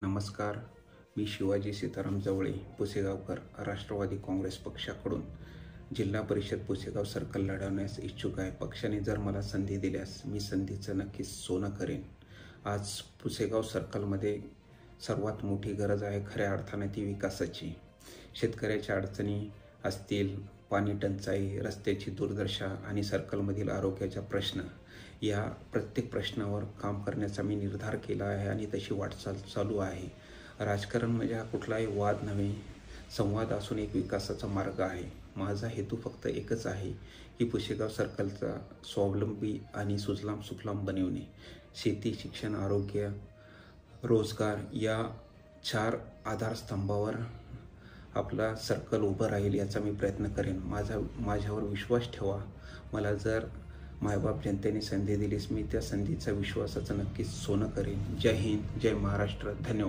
नमस्कार. मी शिवाजी सीताराम जवळे पुसेगावकर राष्ट्रवादी काँग्रेस पक्षाकडून जिल्हा परिषद पुसेगाव सर्कल लढवण्यास इच्छुक आहे. पक्षाने जर मला संधी दिल्यास मी संधीचं नक्कीच सोनं करेन. आज पुसेगाव सर्कलमध्ये सर्वात मोठी गरज आहे खऱ्या अर्थाने ती विकासाची. शेतकऱ्याच्या अडचणी असतील, पाणी टंचाई, रस्त्याची दुर्दशा आणि सर्कलमधील आरोग्याचा प्रश्न, या प्रत्येक प्रश्नावर काम करण्याचा मी निर्धार केला आहे आणि तशी वाटचाल चालू आहे. राजकारण म्हणजे हा कुठलाही वाद नव्हे, संवाद असून एक विकासाचा मार्ग आहे. माझा हेतू फक्त एकच आहे की पुसेगाव सर्कलचा स्वावलंबी आणि सुजलाम सुफलाम बनवणे. शेती, शिक्षण, आरोग्य, रोजगार या 4 आधारस्तंभावर आपला सर्कल उभं राहील याचा मी प्रयत्न करेन. माझ्यावर विश्वास ठेवा. मला जर मायबाप जनतेने संधी दिलीस, मी त्या संधीचा विश्वासाचं नक्कीच सोनं करेन. जय हिंद, जय महाराष्ट्र. धन्यवाद.